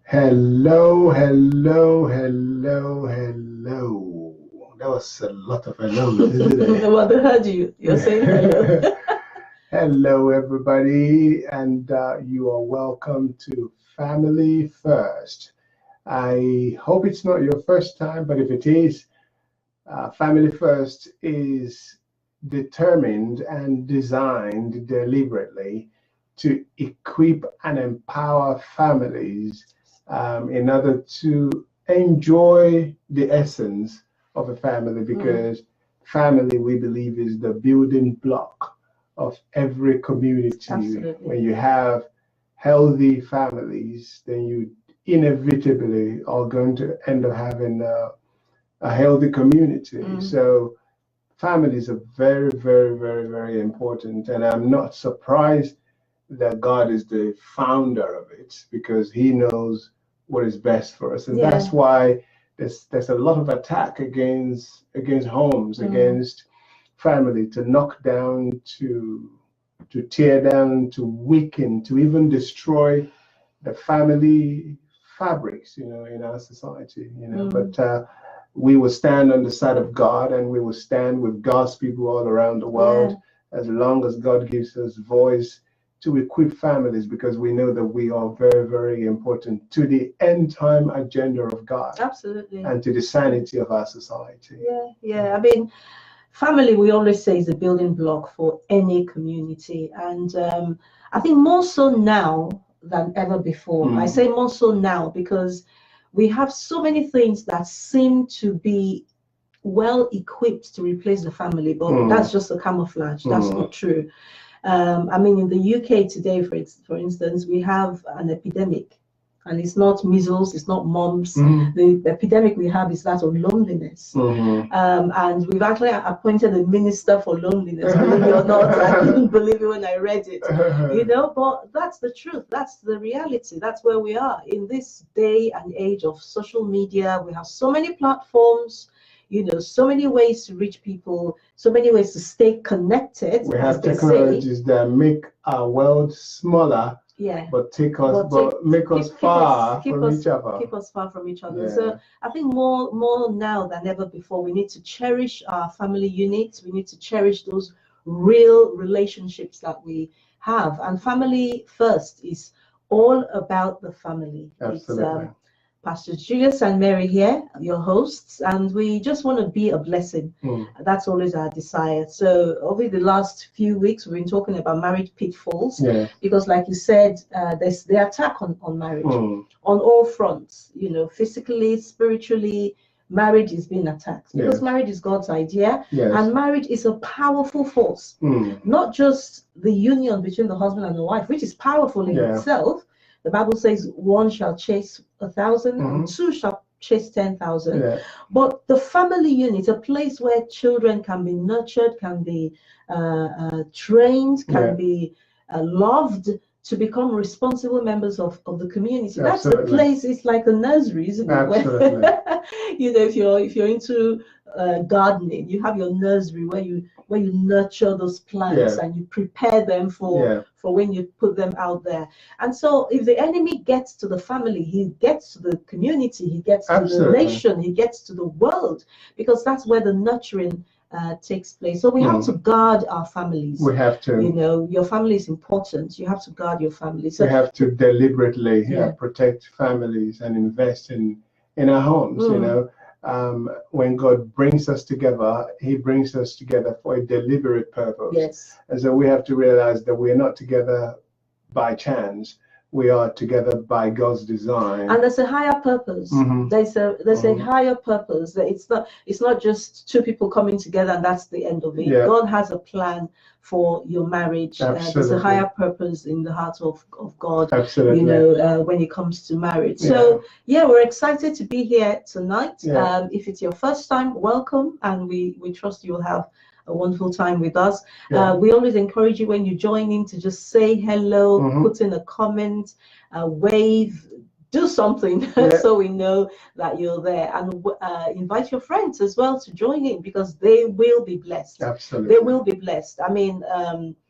Hello, hello, hello, hello. That was a lot of hellos, isn't it? Well, I heard you. You're saying hello. Hello, everybody, and you are welcome to Family First. I hope it's not your first time, but if it is, Family First is determined and designed deliberately to equip and empower families in order to enjoy the essence of a family, because family, we believe, is the building block of every community. Absolutely. When you have healthy families, then you inevitably are going to end up having a healthy community. So families are very, very, very, very important. And I'm not surprised that God is the founder of it, because he knows what is best for us. And that's why there's a lot of attack against homes, against family, to knock down, to tear down, to weaken, to even destroy the family fabrics, in our society, But we will stand on the side of God, and we will stand with God's people all around the world, as long as God gives us voice to equip families, because we know that we are very, very important to the end time agenda of God. Absolutely. And to the sanity of our society. Yeah. I mean, family, we always say, is a building block for any community. And I think more so now than ever before. I say more so now because we have so many things that seem to be well equipped to replace the family, but that's just a camouflage. That's not true. I mean, in the UK today, for instance, we have an epidemic, and it's not measles, it's not mumps. The epidemic we have is that of loneliness. And we've actually appointed a minister for loneliness, believe it or not. I couldn't believe it when I read it, but that's the truth. That's the reality. That's where we are in this day and age of social media. We have so many platforms, so many ways to reach people, so many ways to stay connected. We have technologies that make our world smaller, but make us far from each other. Keep us far from each other. So I think more now than ever before, we need to cherish our family units. We need to cherish those real relationships that we have. And Family First is all about the family. Absolutely. It's, Pastor Julius and Mary here, your hosts, and we just want to be a blessing. That's always our desire. So over the last few weeks, we've been talking about marriage pitfalls, because like you said, there's the attack on marriage on all fronts, physically, spiritually. Marriage is being attacked because marriage is God's idea, and marriage is a powerful force, not just the union between the husband and the wife, which is powerful in itself. The Bible says one shall chase 1,000, and two shall chase 10,000. But the family unit, a place where children can be nurtured, can be trained, can be loved to become responsible members of the community. That's the place. It's like a nursery, isn't it? Absolutely. If you're into gardening, you have your nursery where you nurture those plants and you prepare them for when you put them out there. And so if the enemy gets to the family, he gets to the community, he gets to the nation, he gets to the world, because that's where the nurturing takes place. So we have to guard our families. We have to. Your family is important. You have to guard your family. So we have to deliberately protect families and invest in our homes. When God brings us together, he brings us together for a deliberate purpose. And so we have to realize that we're not together by chance. We are together by God's design. And there's a higher purpose. There's a higher purpose. That it's not just two people coming together and that's the end of it. God has a plan for your marriage. There's a higher purpose in the heart of God. When it comes to marriage. So we're excited to be here tonight. If it's your first time, welcome, and we trust you'll have a wonderful time with us. We always encourage you, when you join in, to just say hello, put in a comment, wave, do something so we know that you're there, and invite your friends as well to join in, because they will be blessed. Absolutely. They will be blessed. I mean,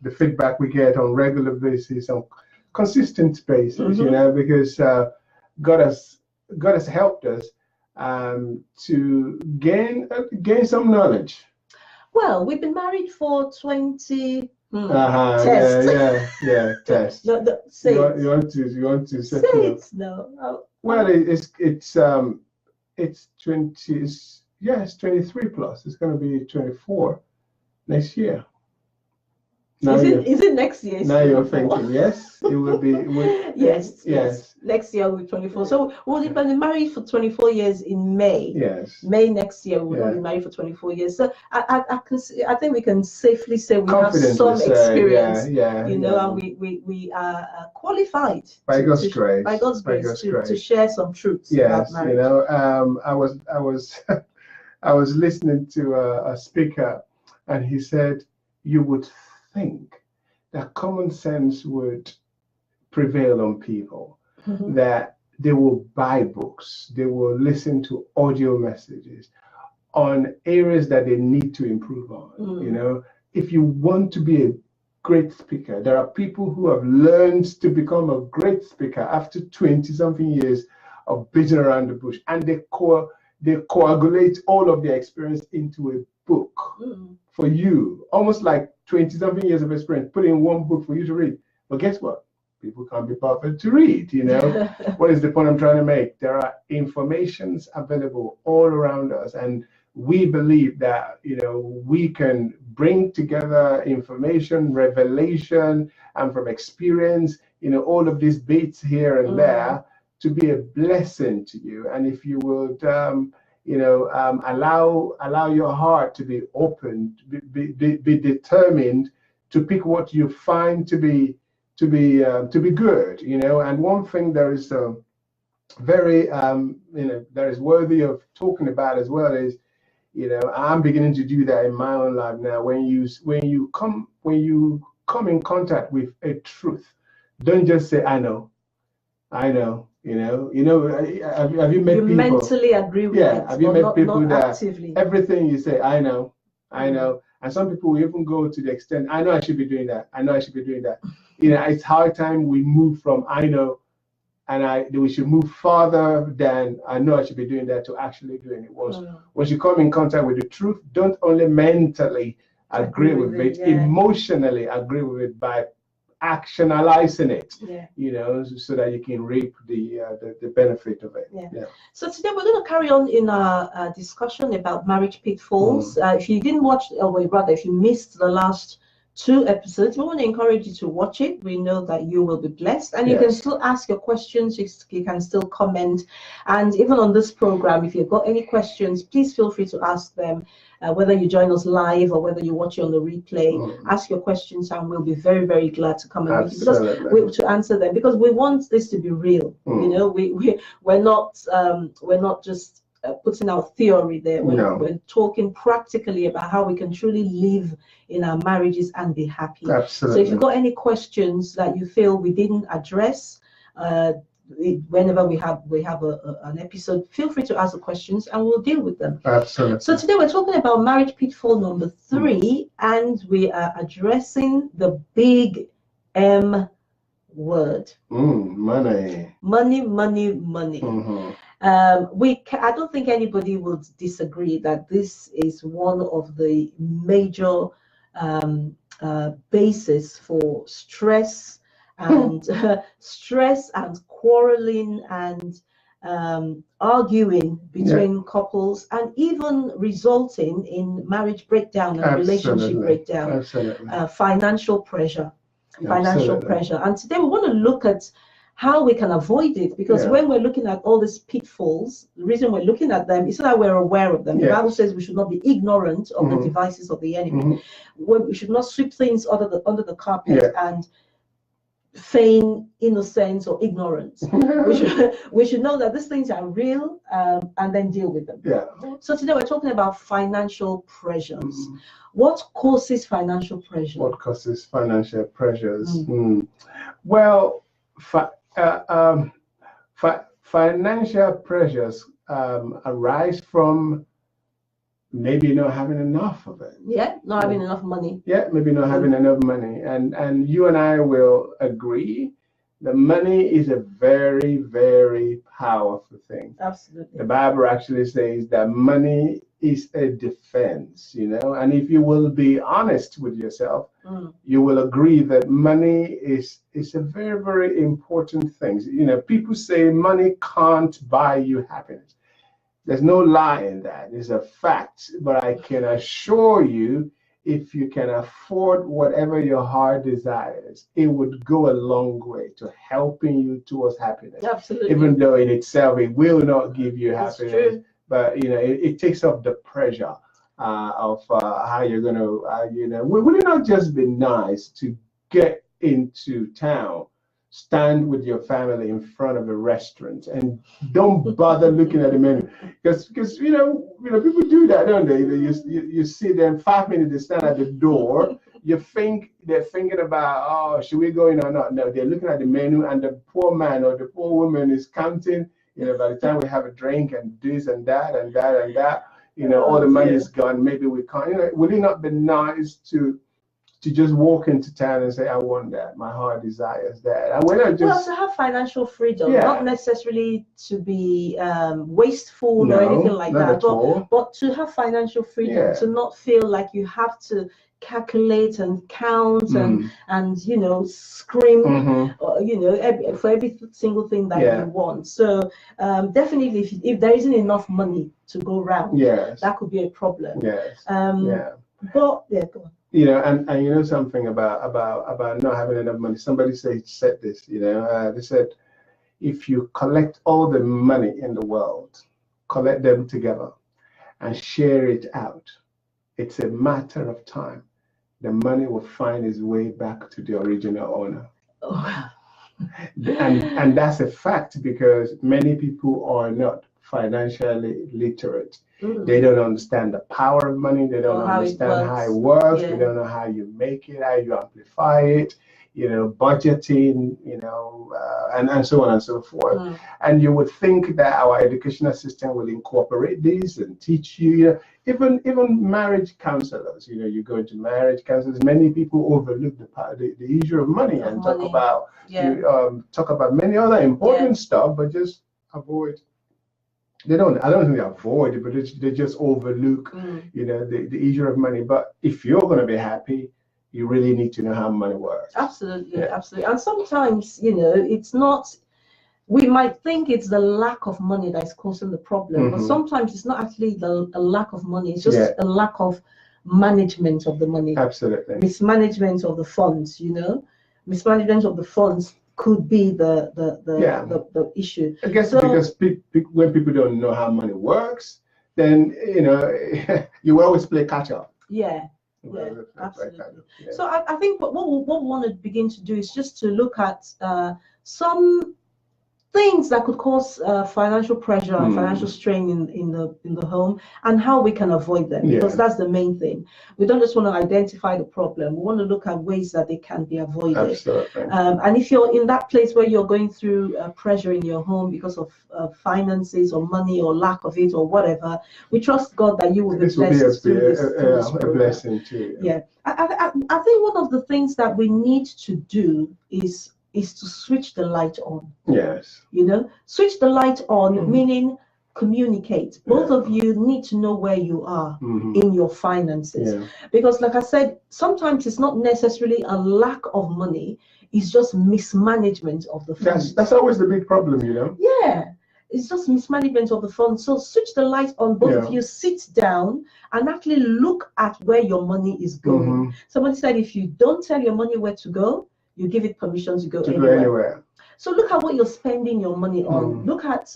the feedback we get on regular basis, on consistent basis, because God has helped us to gain some knowledge. Well, we've been married for 20. Test. Yeah. Test. No, say you it. You want to Say settle. it. No. Well, it's 20. It's 23 plus. It's going to be 24 next year. Now is it next year? Now you're thinking, yes, it will be. Yes. Next year will be 24. So we'll be married for 24 years in May. Yes. May next year we'll be married for 24 years. So I think we can safely say we have some experience. And we are qualified by God's grace. By God's grace to share some truths about marriage. I was listening to a speaker, and he said, you would think that common sense would prevail on people, that they will buy books, they will listen to audio messages on areas that they need to improve on. If you want to be a great speaker, there are people who have learned to become a great speaker after 20-something years of beating around the bush, and they coagulate all of their experience into a book for you, almost like 20-something years of experience put in one book for you to read. But guess what? People can't be perfect to read. What is the point I'm trying to make? There are informations available all around us, and we believe that we can bring together information, revelation, and from experience, all of these bits here and there to be a blessing to you. And if you would allow your heart to be open, be determined to pick what you find to be good. And one thing there is very that is worthy of talking about as well is, I'm beginning to do that in my own life now. When you come in contact with a truth, don't just say I know. Have you met people? You mentally agree with it. Have you met people that actively. Everything you say, I know, and some people will even go to the extent, I know I should be doing that. I know I should be doing that. It's high time we move from I know, and we should move farther than I know I should be doing that to actually doing it. Once you come in contact with the truth, don't only mentally agree with it, emotionally agree with it by actionalizing it, so that you can reap the benefit of it. So today we're going to carry on in our discussion about marriage pitfalls. If you didn't watch, or rather, if you missed the last 2 episodes, we want to encourage you to watch it. We know that you will be blessed, and you can still ask your questions. You can still comment, and even on this program, if you've got any questions, please feel free to ask them. Whether you join us live or whether you watch it on the replay, ask your questions, and we'll be very, very glad to come and meet you to answer them, because we want this to be real. We're not just putting out theory there. We're talking practically about how we can truly live in our marriages and be happy. Absolutely. So if you've got any questions that you feel we didn't address, whenever we have an episode, feel free to ask the questions and we'll deal with them. Absolutely. So today we're talking about marriage pitfall number 3, and we are addressing the big M word. Money. I don't think anybody would disagree that this is one of the major basis for stress and quarreling and arguing between couples, and even resulting in marriage breakdown and relationship breakdown. Financial pressure. And today we want to look at how we can avoid it, because when we're looking at all these pitfalls, the reason we're looking at them is so that we're aware of them. The Bible says we should not be ignorant of the devices of the enemy. We should not sweep things under the carpet and feign innocence or ignorance. we should know that these things are real, and then deal with them. So today we're talking about financial pressures. What causes financial pressure? What causes financial pressures? Well, financial pressures arise from maybe not having enough of it. Not having enough money. Maybe not having enough money. And you and I will agree The money is a very, very powerful thing. Absolutely. The Bible actually says that money is a defense, and if you will be honest with yourself, you will agree that money is a very, very important thing. People say money can't buy you happiness. There's no lie in that. It's a fact. But I can assure you, if you can afford whatever your heart desires, it would go a long way to helping you towards happiness. Absolutely. Even though in itself it will not give you That's happiness, true. but it takes off the pressure of how you're gonna. Would it not just be nice to get into town, stand with your family in front of a restaurant, and don't bother looking at the menu, because people do that, don't they? You see them 5 minutes, they stand at the door. You think they're thinking about, oh, should we go in or not? No, they're looking at the menu, and the poor man or the poor woman is counting. By the time we have a drink and this and that and that and that, all the money is gone. Maybe we can't. Would it not be nice to just walk into town and say, I want that. My heart desires that. And we're not just... Well, to have financial freedom, not necessarily to be wasteful or anything like that, but to have financial freedom, to not feel like you have to calculate and count and scream for every single thing that you want. So definitely, if there isn't enough money to go around, that could be a problem. But go on. And something about not having enough money. Somebody said this. They said, if you collect all the money in the world, collect them together, and share it out, it's a matter of time. The money will find its way back to the original owner. Oh. And that's a fact, because many people are not financially literate. They don't understand the power of money. They don't understand how it works. They don't know how you make it, how you amplify it, budgeting, and so on and so forth. And you would think that our educational system will incorporate this and teach you, even marriage counselors. You go into marriage counselors. Many people overlook the issue of money and talk about many other important stuff, but just avoid. I don't think they avoid it, but they just overlook, the issue of money. But if you're going to be happy, you really need to know how money works. Absolutely, absolutely. And sometimes, it's not. We might think it's the lack of money that is causing the problem, but sometimes it's not actually a lack of money. It's just a lack of management of the money. Absolutely. Mismanagement of the funds. Mismanagement of the funds could be the issue. I guess because when people don't know how money works, then you will always play catch up. Absolutely. So I think what we want to begin to do is just to look at some things that could cause financial pressure and financial strain in the home, and how we can avoid them, because that's the main thing. We don't just want to identify the problem. We want to look at ways that they can be avoided. Absolutely. And if you're in that place where you're going through pressure in your home because of finances or money or lack of it or whatever, we trust God that you will be blessed through this a blessing too. I think one of the things that we need to do is to switch the light on. Yes. Switch the light on, meaning communicate. Both of you need to know where you are in your finances. Because like I said, sometimes it's not necessarily a lack of money, it's just mismanagement of the funds. That's always the big problem, Yeah. It's just mismanagement of the funds. So switch the light on, both of you sit down and actually look at where your money is going. Somebody said, if you don't tell your money where to go, you give it permission to go anywhere. So look at what you're spending your money on. Look at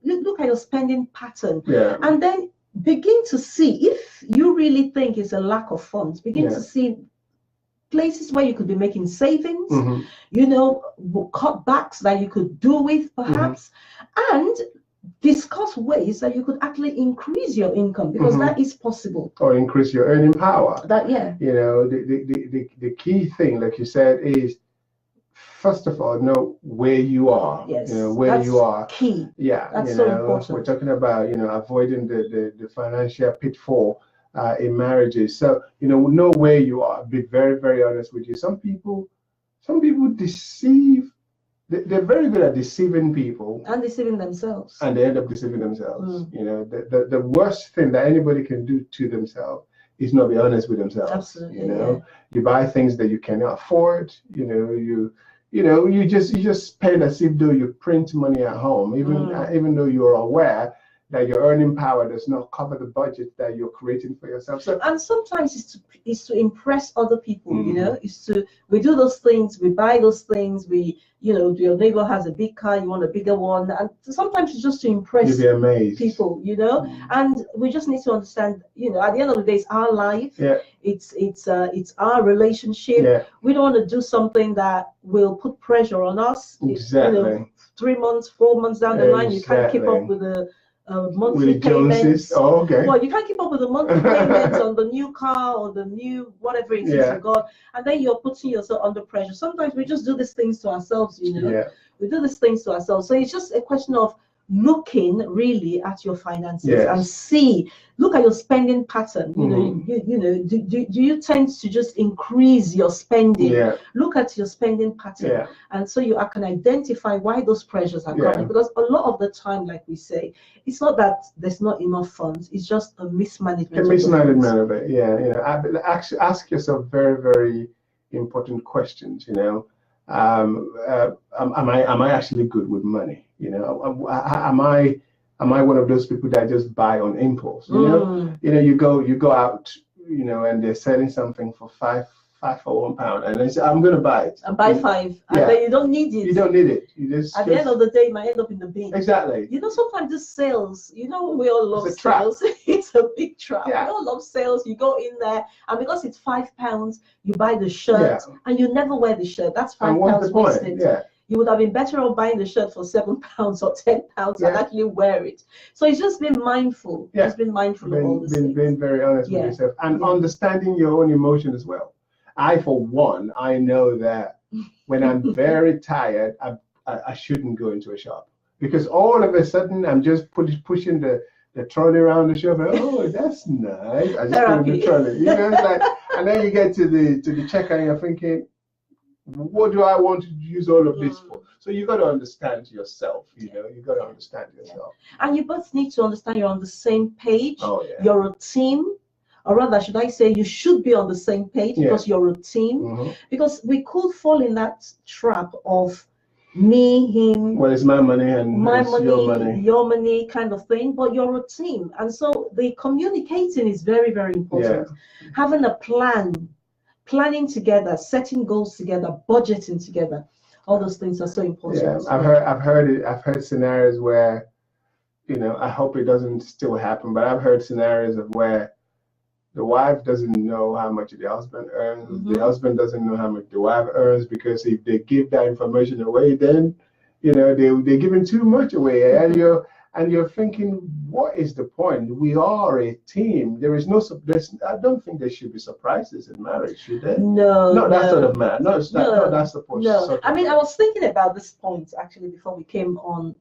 your spending pattern, and then begin to see, if you really think it's a lack of funds, begin to see places where you could be making savings, cutbacks that you could do with perhaps, and discuss ways that you could actually increase your income, because that is possible. Or increase your earning power. The key thing, like you said, is first of all, know where you are. Where you are. Key. That's so important. We're talking about avoiding the financial pitfall in marriages. So know where you are. Be very, very honest with you. Some people deceive they're very good at deceiving people and deceiving themselves. and they end up deceiving themselves. You know, the worst thing that anybody can do to themselves is not be honest with themselves. Absolutely, you know, you buy things that you cannot afford. You know, you just spend as if though you print money at home, even though you're aware that your earning power does not cover the budget that you're creating for yourself. So, and sometimes it's to impress other people. You know, we do those things, we buy those things, your neighbor has a big car, you want a bigger one, and sometimes it's just to impress you'd be amazed. people. You know, and we just need to understand. You know, at the end of the day, it's our life. It's our relationship. We don't want to do something that will put pressure on us. Exactly. You know, 3 months, 4 months down the line, you can't keep up with the monthly payments. Oh, okay. Well, you can't keep up with the monthly payments on the new car or the new whatever it is you got, and then you're putting yourself under pressure. Sometimes we just do these things to ourselves, you know. We do these things to ourselves. So it's just a question of looking really at your finances and look at your spending pattern. You know, do you tend to just increase your spending? Look at your spending pattern, and so you can identify why those pressures are coming. Because a lot of the time, like we say, it's not that there's not enough funds; it's just a mismanagement. A mismanagement of it. Yeah, you know, ask yourself very, very important questions. You know, am I actually good with money? You know, am I one of those people that just buy on impulse? You know, you go out, you know, and they're selling something for five for £1, and they say, I'm going to buy it. And buy 5, and then you don't need it. You don't need it. You just at the end of the day, it might end up in the bin. Exactly. You know, sometimes the sales, you know, we all love It's a sales. It's a big trap. Yeah. We all love sales. You go in there, and because it's £5, you buy the shirt, and you never wear the shirt. That's £5 wasted. You would have been better off buying the shirt for £7 or £10 and actually wear it. So it's just been mindful. Just been mindful of all this. Being very honest with yourself and understanding your own emotion as well. I, for one, I know that when I'm very tired, I shouldn't go into a shop, because all of a sudden I'm just pushing the trolley around the shop. Oh, that's nice. I just put in the trolley. You know, it's like, and then you get to the checkout and you're thinking, what do I want to use all of this for? So you got to understand yourself. You know, you got to understand yourself. And you both need to understand you're on the same page. Oh, yeah. You're a team. Or rather, should I say, you should be on the same page because you're a team. Because we could fall in that trap of me, him. Well, it's my money and my money, your money kind of thing. But you're a team. And so the communicating is very, very important. Having a plan, planning together, setting goals together, budgeting together. All those things are so important. Yeah, I've heard scenarios where, you know, I hope it doesn't still happen, but I've heard scenarios of where the wife doesn't know how much the husband earns. The husband doesn't know how much the wife earns, because if they give that information away, then, you know, they're giving too much away, and you're thinking, what is the point? We are a team. There is no. I don't think there should be surprises in marriage, should there? No, not that sort of man. No, it's not. No, that's supposed. No, I mean, I was thinking about this point actually before we came on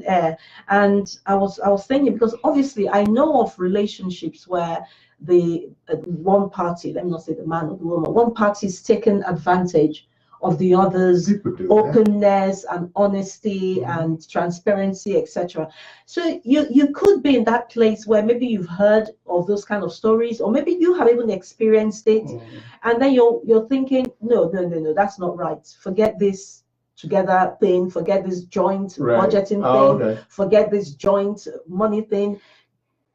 air, and I was thinking, because obviously I know of relationships where the one party, let me not say the man or the woman, one party is taking advantage of the other's openness and honesty and transparency, etc. So you could be in that place where maybe you've heard of those kind of stories, or maybe you have even experienced it, and then you're thinking, no, that's not right. Forget this together thing, forget this joint budgeting thing, forget this joint money thing.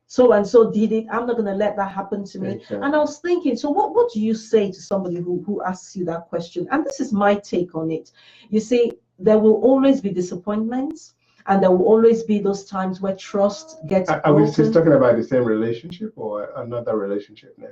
So and so did it. I'm not going to let that happen to me. Exactly. And I was thinking, so what do you say to somebody who asks you that question? And this is my take on it. You see, there will always be disappointments, and there will always be those times where trust gets broken. Are we just talking about the same relationship or another relationship now?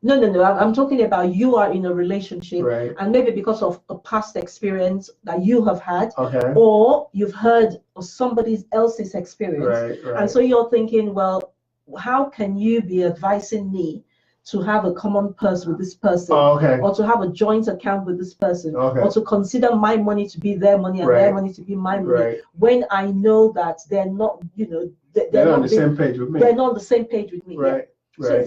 No. I'm talking about you are in a relationship, and maybe because of a past experience that you have had, or you've heard of somebody else's experience, and so you're thinking, well, how can you be advising me to have a common purse with this person, or to have a joint account with this person, or to consider my money to be their money and their money to be my money, when I know that they're not, you know, they're not on the same page with me. They're not on the same page with me. Right.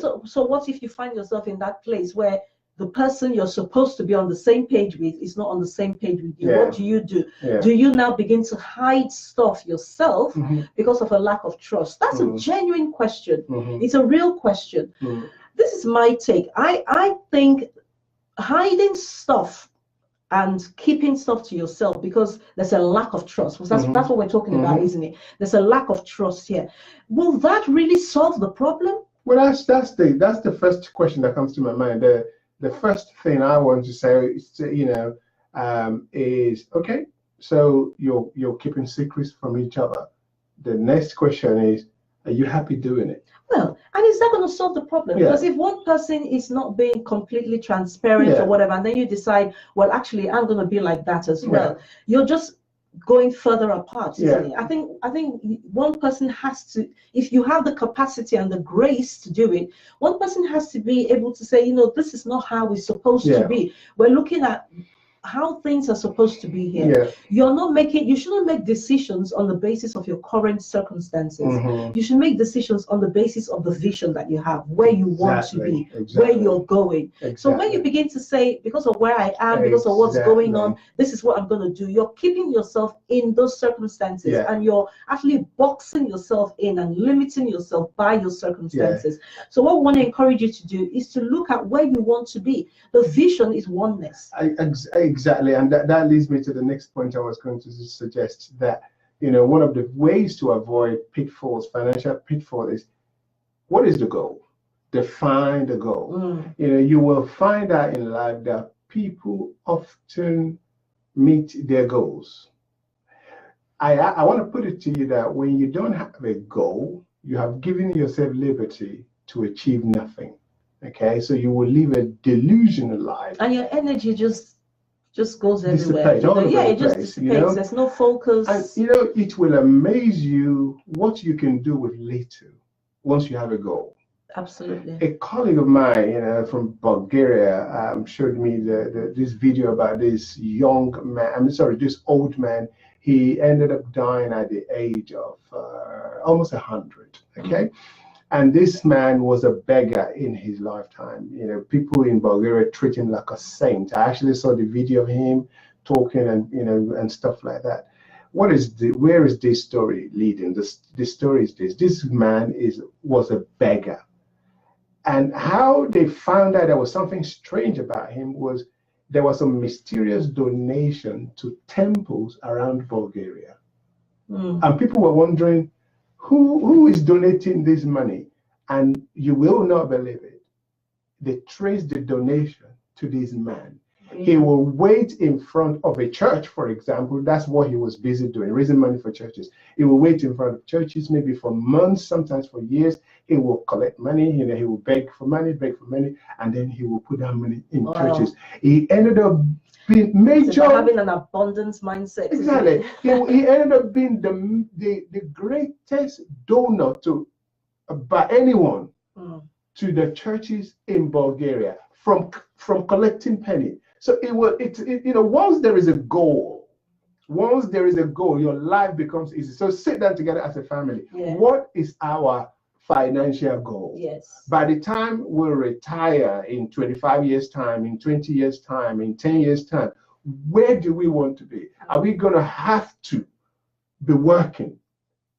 So what if you find yourself in that place where the person you're supposed to be on the same page with is not on the same page with you, Yeah. what do you do? Yeah. Do you now begin to hide stuff yourself Mm-hmm. because of a lack of trust? That's Mm-hmm. a genuine question. Mm-hmm. It's a real question. Mm-hmm. This is my take. I think hiding stuff and keeping stuff to yourself because there's a lack of trust. That's Mm-hmm. what we're talking about, isn't it? There's a lack of trust here. Will that really solve the problem? Well, that's the first question that comes to my mind. The first thing I want to say is, is okay. So you're keeping secrets from each other. The next question is, are you happy doing it? Well, and is that going to solve the problem? Yeah. Because if one person is not being completely transparent Yeah. or whatever, and then you decide, well, actually, I'm going to be like that as well, Yeah. you're just going further apart, isn't Yeah. it? I think one person has to, if you have the capacity and the grace to do it, one person has to be able to say, this is not how it's supposed Yeah. to be. We're looking at how things are supposed to be here. Yeah. You shouldn't make decisions on the basis of your current circumstances. Mm-hmm. You should make decisions on the basis of the vision that you have, where you want to be, where you're going. So when you begin to say, because of where I am, because of what's going on, this is what I'm going to do, you're keeping yourself in those circumstances, and you're actually boxing yourself in and limiting yourself by your circumstances. So what we want to encourage you to do is to look at where you want to be. The vision is oneness. Exactly, and that leads me to the next point I was going to suggest, that one of the ways to avoid pitfalls, financial pitfalls, is, what is the goal? Define the goal. You will find out in life that people often meet their goals. I want to put it to you that when you don't have a goal, you have given yourself liberty to achieve nothing. Okay, so you will live a delusional life, and your energy just goes everywhere. It just dissipates. There's no focus. And it will amaze you what you can do with little once you have a goal. Absolutely. A colleague of mine, from Bulgaria, showed me this video about this young man. This old man. He ended up dying at the age of almost 100. Okay. And this man was a beggar in his lifetime. People in Bulgaria treat him like a saint. I actually saw the video of him talking and stuff like that. Where is this story leading? The story is this. This man was a beggar. And how they found out there was something strange about him was there was a mysterious donation to temples around Bulgaria. And people were wondering, who is donating this money? And you will not believe it. They traced the donation to this man. He will wait in front of a church, for example. That's what he was busy doing, raising money for churches. He will wait in front of churches, maybe for months, sometimes for years. He will collect money. He will beg for money, and then he will put that money in churches. He ended up being major, having an abundance mindset. Exactly. He ended up being the greatest donor by anyone to the churches in Bulgaria from collecting penny. So once there is a goal, your life becomes easy. So sit down together as a family. What is our financial goal? Yes. By the time we retire in 25 years time, in 20 years time, in 10 years time, where do we want to be? Are we going to have to be working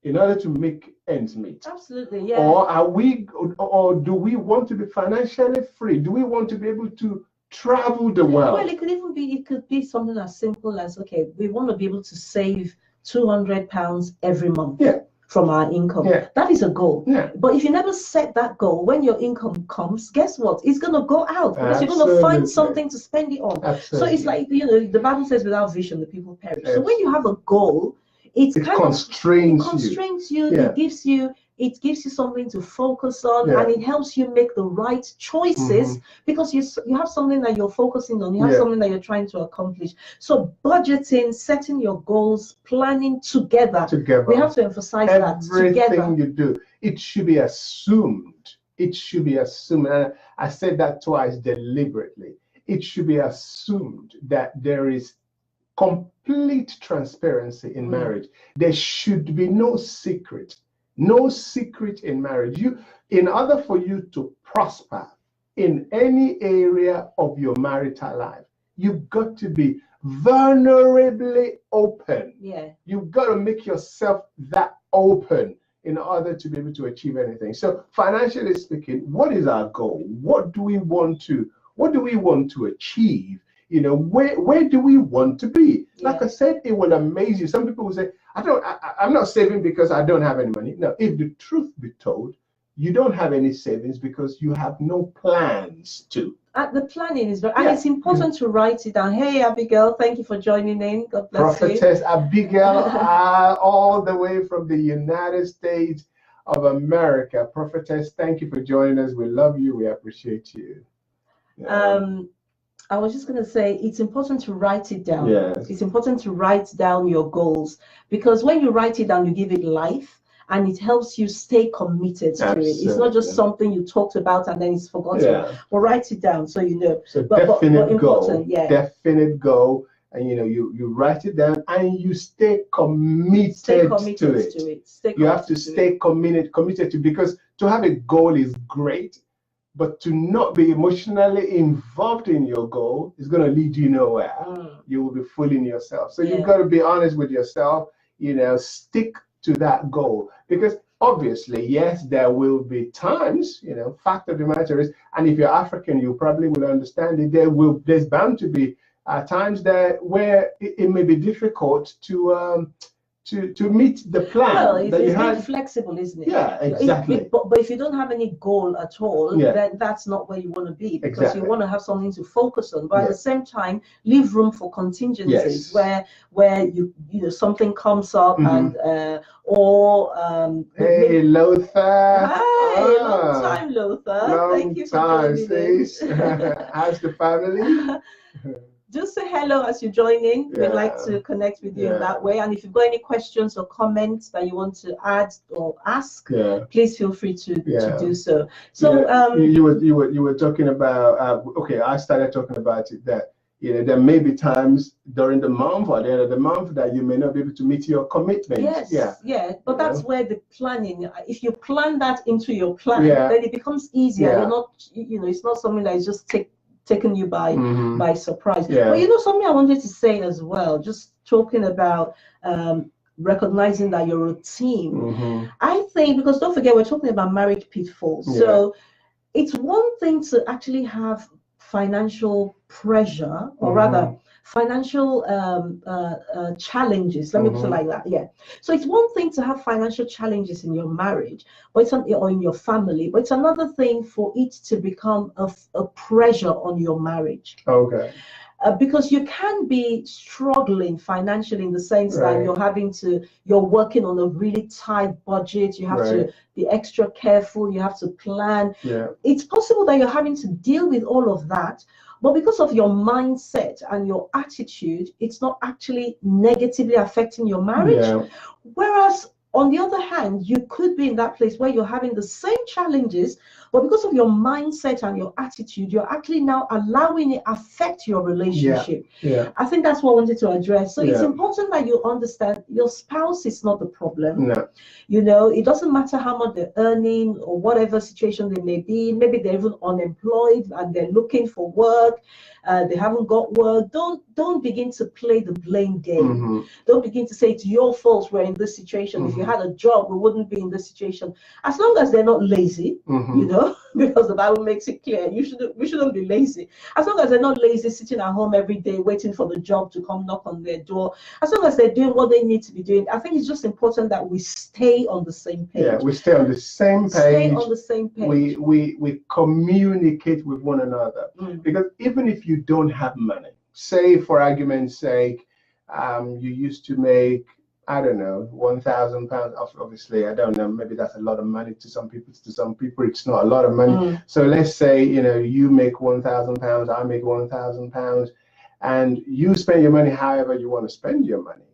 in order to make ends meet? Absolutely, yeah. Or do we want to be financially free? Do we want to be able to travel the world? Well, it could be something as simple as, okay, we want to be able to save £200 every month from our income. That is a goal. But if you never set that goal, when your income comes, guess what? It's going to go out because you're going to find something to spend it on. So it's like, the Bible says, without vision, the people perish. So when you have a goal, it constrains you. It gives you something to focus on, and it helps you make the right choices because you have something that you're focusing on. You have something that you're trying to accomplish. So budgeting, setting your goals, planning together. We have to emphasize that together. Everything you do, it should be assumed. And I said that twice deliberately. It should be assumed that there is complete transparency in marriage. There should be no secret in marriage. In order for you to prosper in any area of your marital life, you've got to be vulnerably open. Yeah. You've got to make yourself that open in order to be able to achieve anything. So financially speaking, what is our goal? What do we want to achieve? You know, where do we want to be? Yeah. Like I said, it will amaze you. Some people will say, I'm not saving because I don't have any money. No, if the truth be told, you don't have any savings because you have no plans to. The planning is very, and it's important to write it down. Hey, Abigail, thank you for joining in. God bless Prophetess you. Abigail, all the way from the United States of America. Prophetess, thank you for joining us. We love you. We appreciate you. I was just going to say, it's important to write it down. Yes. It's important to write down your goals, because when you write it down, you give it life. And it helps you stay committed to it. It's not just something you talked about and then it's forgotten. Yeah. But write it down so you know. So definite goal. Yeah. Definite goal. And you write it down and you stay committed, to it. You have to stay committed to it, because to have a goal is great, but to not be emotionally involved in your goal is going to lead you nowhere. You will be fooling yourself. So you've got to be honest with yourself, stick to that goal, because obviously, yes, there will be times, fact of the matter is, and if you're African, you probably will understand it, there's bound to be times there where it may be difficult to meet the plan. Well, it's very flexible, isn't it? Yeah, exactly. But if you don't have any goal at all, then that's not where you want to be, because you want to have something to focus on. But at the same time, leave room for contingencies where something comes up and hey, Lothar. Hi, long time, Lothar. Thank you for joining in. How's the family? Just say hello as you join in. We'd like to connect with you in that way. And if you've got any questions or comments that you want to add or ask, please feel free to do so. So you were talking about I started talking about it, that there may be times during the month or the end of the month that you may not be able to meet your commitment. But that's where the planning, if you plan that into your plan, then it becomes easier. You're not, it's not something that is just taken you by surprise. But something I wanted to say as well, just talking about recognizing that you're a team. I think, because don't forget, we're talking about marriage pitfalls. So it's one thing to actually have financial pressure, or rather financial challenges, let me put it like that. So it's one thing to have financial challenges in your marriage, or in your family, but it's another thing for it to become a pressure on your marriage. Because you can be struggling financially, in the sense that you're working on a really tight budget, you have to be extra careful, you have to plan. It's possible that you're having to deal with all of that, but because of your mindset and your attitude, it's not actually negatively affecting your marriage. Whereas on the other hand, you could be in that place where you're having the same challenges, but because of your mindset and your attitude, you're actually now allowing it affect your relationship. I think that's what I wanted to address. So it's important that you understand your spouse is not the problem. It doesn't matter how much they're earning or whatever situation they may be. Maybe they're even unemployed and they're looking for work. They haven't got work. Don't begin to play the blame game. Don't begin to say it's your fault we're in this situation. If you had a job, we wouldn't be in this situation. As long as they're not lazy, because the Bible makes it clear, we shouldn't be lazy. As long as they're not lazy, sitting at home every day waiting for the job to come knock on their door. As long as they're doing what they need to be doing, I think it's just important that we stay on the same page. We stay on the same page. Stay on the same page. We communicate with one another. Because even if you don't have money, say for argument's sake, you used to make, I don't know, £1,000. Obviously, I don't know, maybe that's a lot of money to some people. To some people, it's not a lot of money. So let's say, you make £1,000, I make £1,000, and you spend your money however you want to spend your money.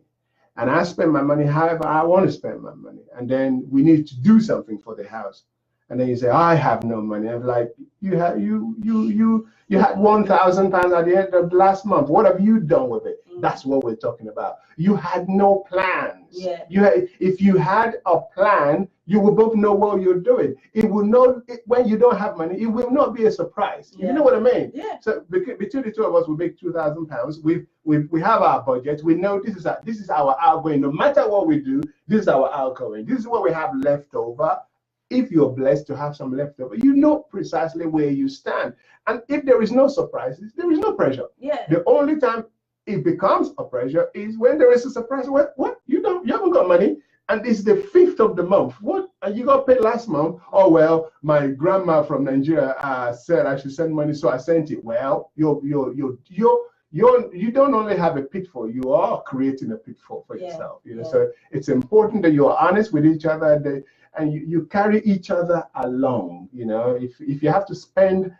And I spend my money however I want to spend my money. And then we need to do something for the house. and then you say, I have no money. I'm like, you had £1,000 at the end of last month. What have you done with it? That's what we're talking about. You had no plans. Yeah. If you had a plan, you will both know what you're doing. It will not, when you don't have money, it will not be a surprise. Yeah. You know what I mean? Yeah. So between the two of us, we make £2,000. We have our budget. We know this is our outgoing. No matter what we do, this is our outgoing. This is what we have left over. If you're blessed to have some left over, you know precisely where you stand. And if there is no surprises, there is no pressure. Yeah. The only time it becomes a pressure is when there is a surprise. What? You haven't got money, and it's the 5th of the month. What? And you got paid last month? Oh well, my grandma from Nigeria said I should send money, so I sent it. Well, you don't only have a pitfall, you are creating a pitfall for yourself. You know, so it's important that you're honest with each other, and you carry each other along. You know, if you have to spend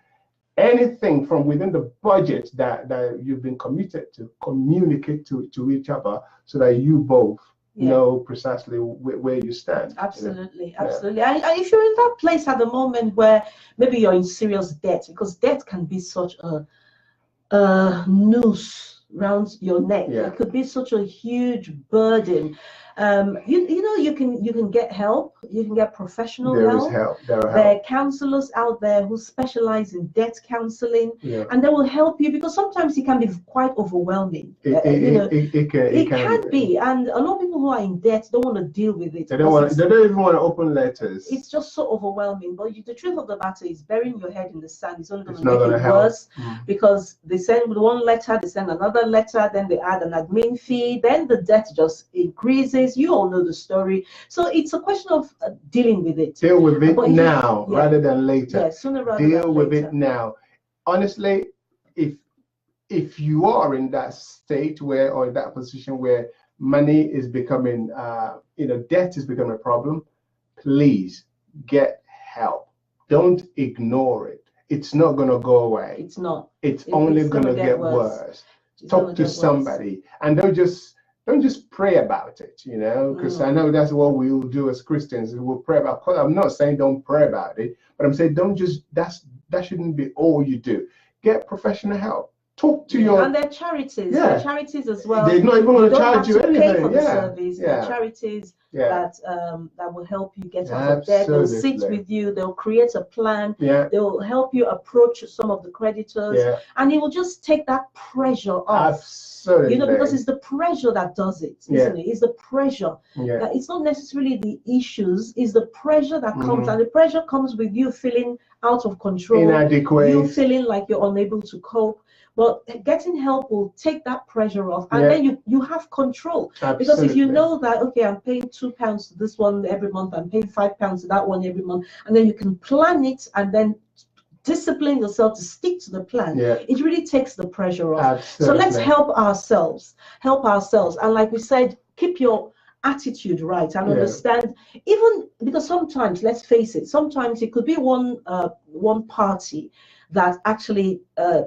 anything from within the budget that you've been committed to, communicate to each other so that you both know precisely where you stand. Absolutely, absolutely. And if you're in that place at the moment where maybe you're in serious debt, because debt can be such a noose around your neck. It could be such a huge burden. You can get help. You can get professional help. There is help. There are counselors out there who specialize in debt counseling, and they will help you, because sometimes it can be quite overwhelming. It can be, and a lot of people who are in debt don't want to deal with it. They don't even want to open letters. It's just so overwhelming. But the truth of the matter is, burying your head in the sand is only going to make it worse, because they send one letter, they send another letter, then they add an admin fee, then the debt just increases. You all know the story. So it's a question of dealing with it. Deal with it now rather than later. Yeah, sooner rather than later. Deal with it now. Honestly, if you are in that state or in that position where money is becoming, debt is becoming a problem, please get help. Don't ignore it. It's not going to go away. It's not. It's only going to get worse. Talk to somebody, and don't just pray about it, because I know that's what we'll do as Christians. We'll pray about. I'm not saying don't pray about it, but I'm saying that shouldn't be all you do. Get professional help. Talk to your. And they're charities. They're charities as well. They're not even going to charge you anything. Pay for the service. They're charities that will help you get out of debt. They'll sit with you. They'll create a plan. They'll help you approach some of the creditors, and it will just take that pressure off. Absolutely. Because it's the pressure that does it, isn't it? It's the pressure. That it's not necessarily the issues, it's the pressure that comes, and the pressure comes with you feeling out of control, inadequate, you feeling like you're unable to cope. But getting help will take that pressure off, and then you have control. Absolutely. Because if you know that, okay, I'm paying £2 to this one every month, I'm paying £5 to that one every month, and then you can plan it and then discipline yourself to stick to the plan. It really takes the pressure off. Absolutely. So let's help ourselves. And like we said, keep your attitude right and understand, even because sometimes, let's face it, sometimes it could be one party that actually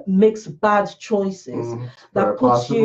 makes bad choices, that puts you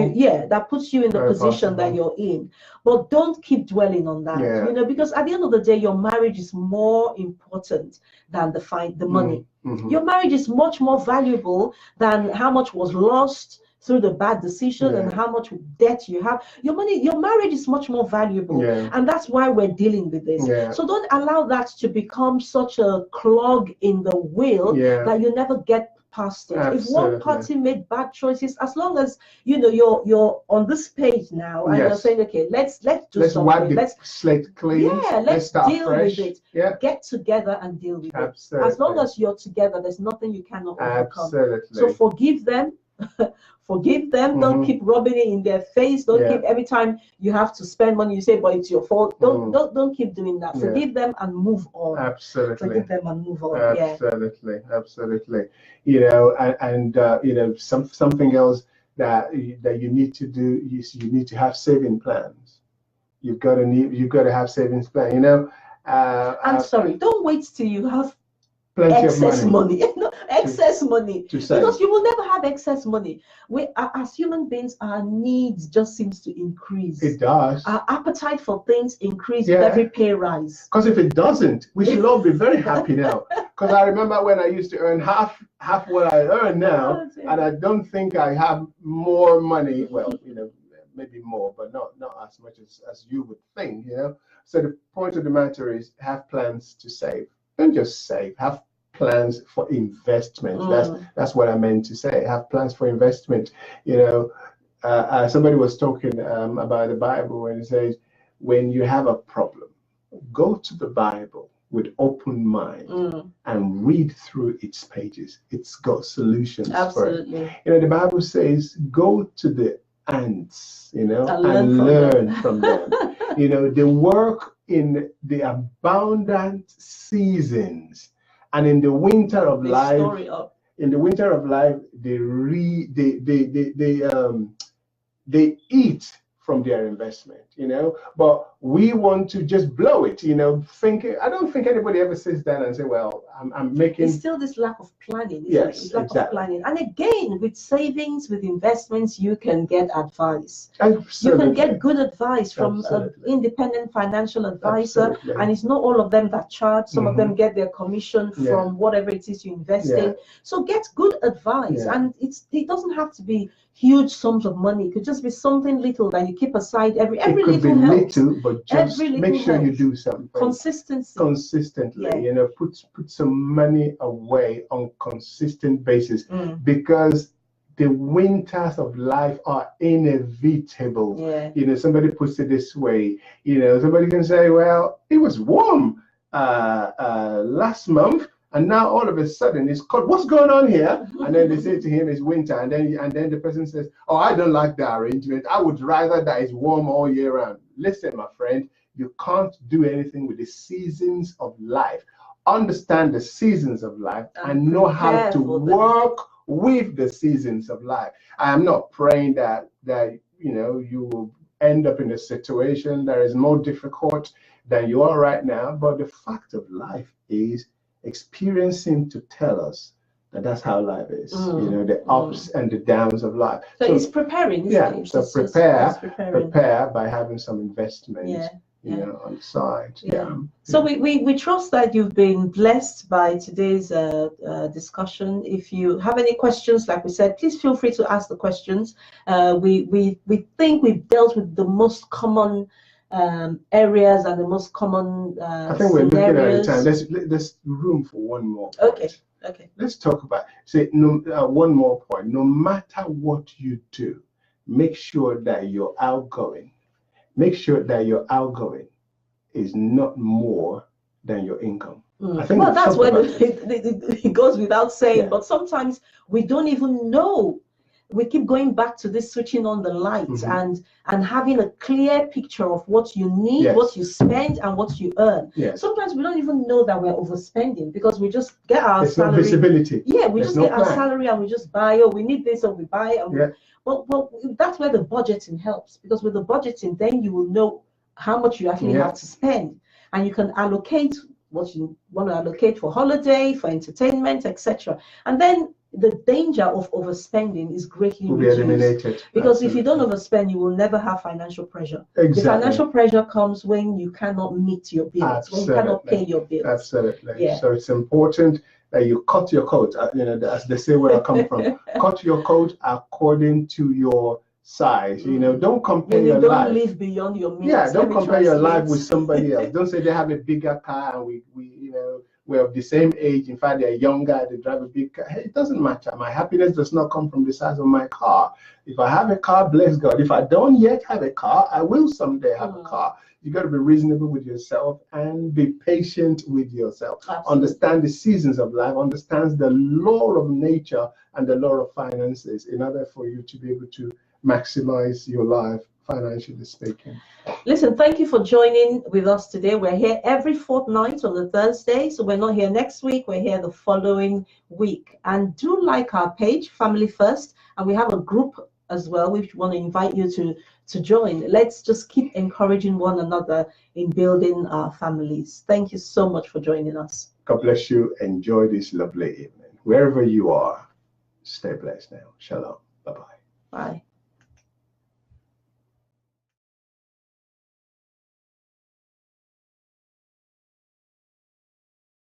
in the position that you're in. But don't keep dwelling on that, because at the end of the day, your marriage is more important than the money. Your marriage is much more valuable than how much was lost through the bad decision and how much debt you have. Your marriage is much more valuable, and that's why we're dealing with this. So don't allow that to become such a clog in the wheel that you never get past it. If one party made bad choices, as long as you're on this page now and you're saying, okay, let's do something. Let's slate clean. Let's deal fresh. with it. Get together and deal with it. As long as you're together, there's nothing you cannot overcome. So forgive them. Don't keep rubbing it in their face. Don't keep, every time you have to spend money, you say, but it's your fault. Don't keep doing that. Forgive them and move on. Absolutely. Forgive them and move on. Absolutely. Something else that you need to do is you need to have saving plans. You've got to have savings plan. I'm sorry, don't wait till you have plenty excess of money. Excess excess money to save. Because you will never have excess money. We, as human beings, our needs just seems to increase. It does. Our appetite for things increase with every pay rise. Because if it doesn't, we should all be very happy now. Because I remember when I used to earn half what I earn now, and I don't think I have more money. Well, maybe more, but not as much as you would think, So the point of the matter is, have plans to save. Don't just save. Have plans for investment. That's what I meant to say. Have plans for investment. Somebody was talking about the Bible when it says, when you have a problem, go to the Bible with open mind and read through its pages. It's got solutions. Absolutely. For it. The Bible says, go to the ants, and learn from them. They work in the abundant seasons, and in the winter of life. In the winter of life, they eat from their investment, but we want to just blow it, thinking. I don't think anybody ever sits down and say, well, I'm making. It's still this lack of planning. Yes, lack of planning. And again, with savings, with investments, you can get advice. Absolutely. You can get good advice from an independent financial advisor. Absolutely. And it's not all of them that charge. Some of them get their commission from whatever it is you invest in. So get good advice, and it doesn't have to be huge sums of money. It could just be something little that you keep aside every little helps. It could be little, but just make sure you do something. Consistency. Consistently, put some money away on consistent basis, because the winters of life are inevitable. Somebody puts it this way, somebody can say, well, it was warm last month, and now all of a sudden it's cold. What's going on here? And then they say to him it's winter, and then the person says, oh, I don't like the arrangement. I would rather that it's warm all year round. Listen, my friend, you can't do anything with the seasons of life. Understand the seasons of life and know how to work with the seasons of life. I am not praying that you will end up in a situation that is more difficult than you are right now, but the fact of life is experiencing to tell us that that's how life is. The ups and the downs of life. So it's preparing. Isn't it? So prepare by having some investment. On the side. So we trust that you've been blessed by today's discussion. If you have any questions, like we said, please feel free to ask the questions. We think we've dealt with the most common areas and the most common I think we're looking at the time. There's room for one more point. Okay. Let's talk about one more point. No matter what you do, make sure that your outgoing is not more than your income. I think that's when it goes without saying, but sometimes we don't even know. We keep going back to this switching on the lights and having a clear picture of what you need, what you spend, and what you earn. Sometimes we don't even know that we're overspending because we just get our salary. There's no visibility. We just get our salary and we just buy, we need this, or we buy it. Well, that's where the budgeting helps, because with the budgeting, then you will know how much you actually have to spend, and you can allocate what you want to allocate for holiday, for entertainment, etc. And then the danger of overspending is greatly eliminated. Because if you don't overspend, you will never have financial pressure. The financial pressure comes when you cannot meet your bills, when you cannot pay your bills. Absolutely. So it's important that you cut your coat. As they say where I come from, cut your coat according to your size. Don't compare your life. Don't live beyond your means. Don't compare your life with somebody else. Don't say they have a bigger car and we're of the same age. In fact, they're younger, they drive a big car. Hey, it doesn't matter. My happiness does not come from the size of my car. If I have a car, bless God. If I don't yet have a car, I will someday have a car. You got to be reasonable with yourself and be patient with yourself. Absolutely. Understand the seasons of life, understand the law of nature and the law of finances in order for you to be able to maximize your life, financially speaking. Listen, thank you for joining with us today. We're here every fortnight on a Thursday, so we're not here next week, we're here the following week. And do like our page, Family First, and we have a group as well. We want to invite you to join. Let's just keep encouraging one another in building our families. Thank you so much for joining us. God bless you. Enjoy this lovely evening. wherever you are, stay blessed now. Shalom. Bye-bye. Bye.